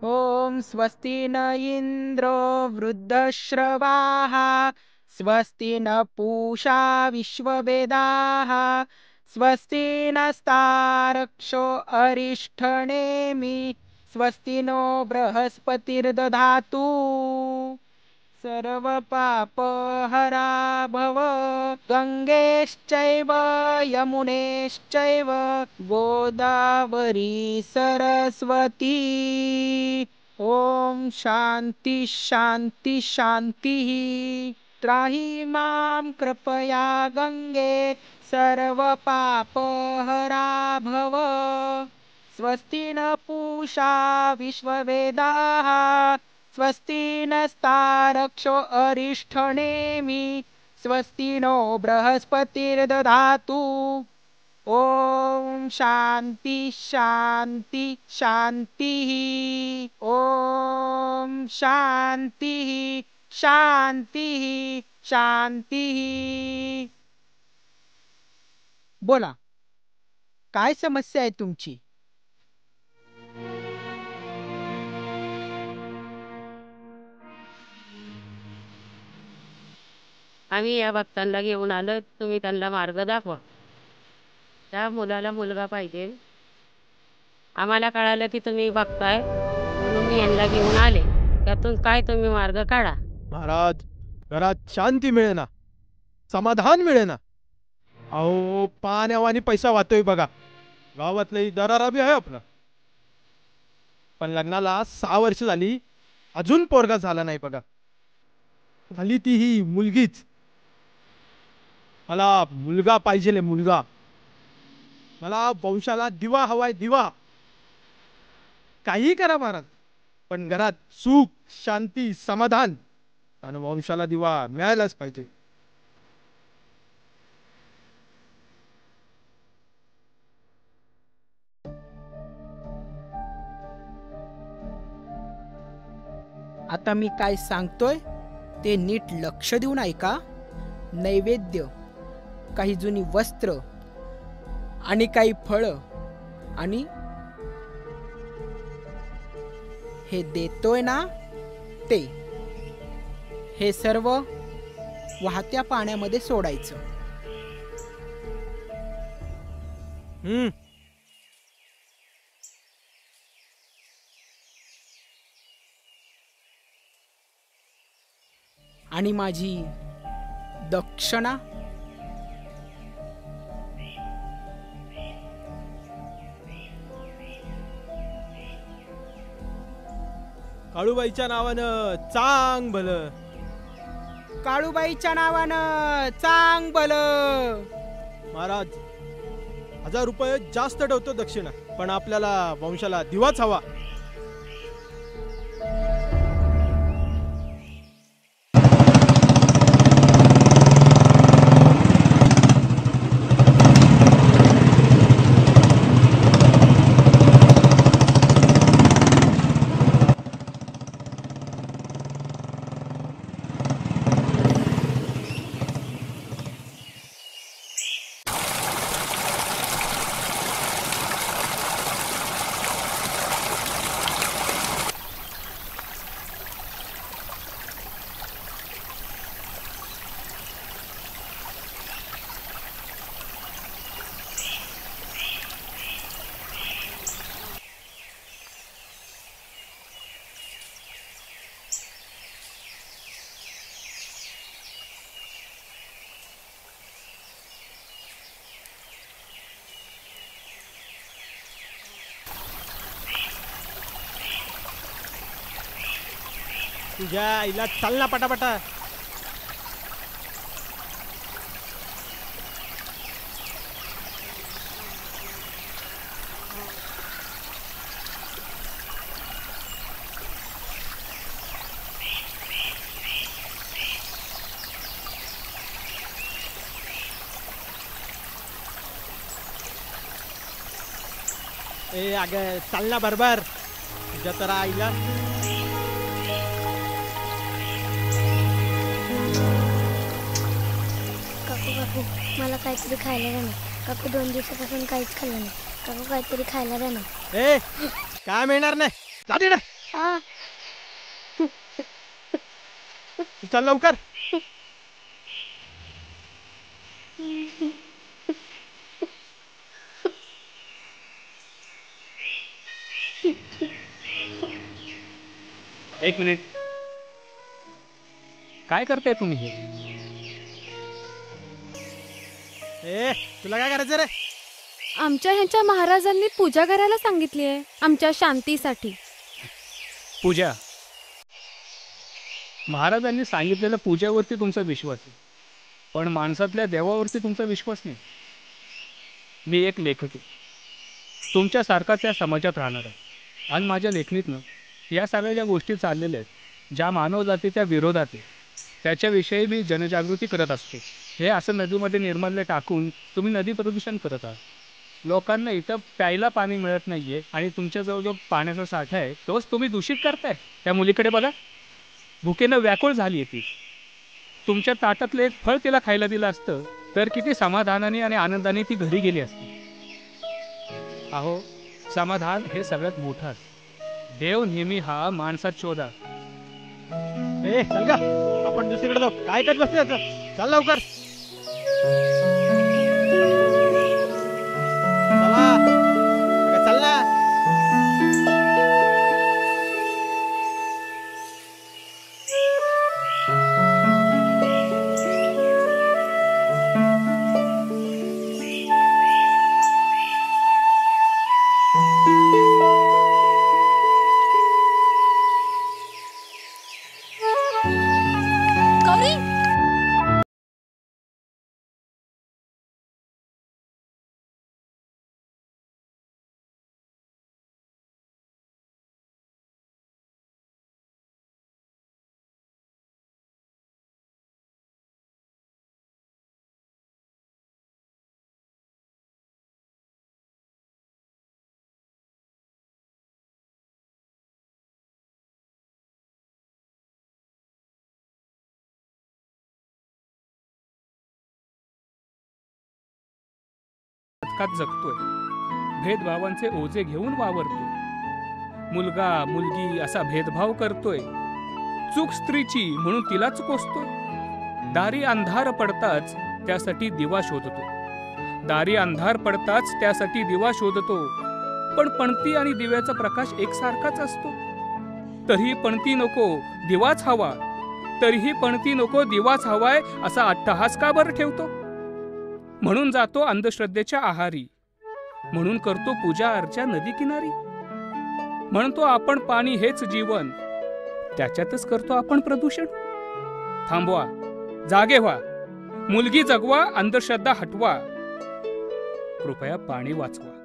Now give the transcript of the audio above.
ॐ स्वस्ति न इन्द्रो वृद्धश्रवाः स्वस्ति न पूषा विश्ववेदाः स्वस्ति नस्तारक्षो अरिष्ठनेमि स्वस्ति नो बृहस्पतिर्दधातु सर्वपापहरा भव गङ्गेश्चैव यमुनेश्चैव गोदावरी सरस्वती ॐ शान्ति शान्ति शान्तिः त्राहि मां कृपया गङ्गे सर्वपापहरा भव स्वस्ति न पूषा विश्ववेदाः स्वस्ति नस्तारक्षो अरिष्ठनेमि स्वस्ति नो बृहस्पतिर्दधातु ॐ शान्ति शान्ति शान्तिः ॐ शान्तिः शान्तिः शान्तिः। बोला, काय समस्या आहे तुमची? आम्ही या भक्तांना घेऊन आलो, तुम्ही त्यांना मार्ग दाखवा. त्या मुलाला मुलगा पाहिजे. आम्हाला कळालं की तुम्ही बघताय, म्हणून मी यांना घेऊन आले. त्यातून काय तुम्ही मार्ग काढा. महाराज, घरात शांती मिळेना, समाधान मिळेना. अहो, पाण्यावानी पैसा वाहतोय बघा. गावातली दरारा बी आहे आपला, पण लग्नाला 6 वर्ष झाली, अजून पोरगा झाला नाही बघा. झाली ती ही मुलगीच. मला मुलगा पाहिजे, मुलगा. मला वंशाला दिवा हवाय, दिवा. काही करा महाराज, पण घरात सुख, शांती, समाधान आणि वंशाला दिवा मिळायलाच पाहिजे. आता मी काय सांगतोय ते नीट लक्ष देऊन ऐका. नैवेद्य, काही जुनी वस्त्र आणि काही फळं आणि हे देतोय ना ते, हे सर्व वाहत्या पाण्यामध्ये सोडायचं. आणि माझी दक्षिणा काळूबाईच्या नावानं चांग भलं. काळूबाईच्या नावानं चांग भलं. महाराज, 1000 रुपये जास्त ठेवतो दक्षिणा, पण आपल्याला वंशाला दिवाच हवा. तुझ्या आईला चाल ना पटापटा. ए अगं चाल ना बरोबर. तुझ्या तर आईला काकू, मला काहीतरी खायला द्या ना. काकू 2 दिवसापासून काहीच खाल्लं नाही. काकू काहीतरी खायला द्या ना. ए काय मिळणार नाही. जा तिकडे. आ, चल लवकर. एक मिनिट. काय करताय तुम्ही हे? ए तुला काय करायचं रे? आमच्या ह्यांच्या महाराजांनी पूजा करायला सांगितली आहे आमच्या शांतीसाठी. पूजा. महाराजांनी सांगितलेल्या पूजेवरती तुमचा विश्वास आहे, पण माणसातल्या देवावरती तुमचा विश्वास नाही. मी एक लेखक आहे, तुमच्यासारखाच या समाजात राहणार आहे, आणि माझ्या लेखणीतनं या सगळ्या ज्या गोष्टी चाललेल्या आहेत, ज्या मानवजातीच्या विरोधात आहे, त्याच्याविषयी मी जनजागृती करत असतो. हे असं नदीमध्ये निर्माल्य टाकून तुम्ही नदी प्रदूषण करत आहात. लोकांना इथं प्यायला पाणी मिळत नाही आहे, आणि तुमच्याजवळ जो पाण्याचा साठा आहे तोच तुम्ही दूषित करताय. त्या मुलीकडे बघा, भुकेनं व्याकुळ झाली आहे ती. तुमच्या ताटातलं एक फळ तिला खायला दिलं असतं तर किती समाधानाने आणि आनंदाने ती घरी गेली असती. अहो, समाधान हे सगळ्यात मोठं असतं. देव नेहमी हा माणसात शोधा. ए चल का, आपण दुसरीकडे जाऊ. काय करत बसले आता? चल लवकर. चला अगं, चल ना. गौरी, जगात जगतोय, भेदभावांचे ओझे घेऊन वावरतोय. मुलगा मुलगी असा भेदभाव करतोय. चूक स्त्रीची म्हणून तिलाच कोसतोय. दारी अंधार पडताच त्यासाठी दिवा शोधतो. दारी अंधार पडताच त्यासाठी दिवा शोधतो. पण पणती आणि दिव्याचा प्रकाश एकसारखाच असतो. तरीही पणती नको दिवाच हवा, तरीही पणती नको दिवाच हवाय असा अट्टहास का बरं ठेवतो. म्हणून जातो अंधश्रद्धेच्या आहारी, म्हणून करतो पूजा अर्चा नदी किनारी. म्हणतो आपण पाणी हेच जीवन, त्याच्यातच करतो आपण प्रदूषण. थांबवा, जागे व्हा, मुलगी जगवा, अंधश्रद्धा हटवा, कृपया पाणी वाचवा.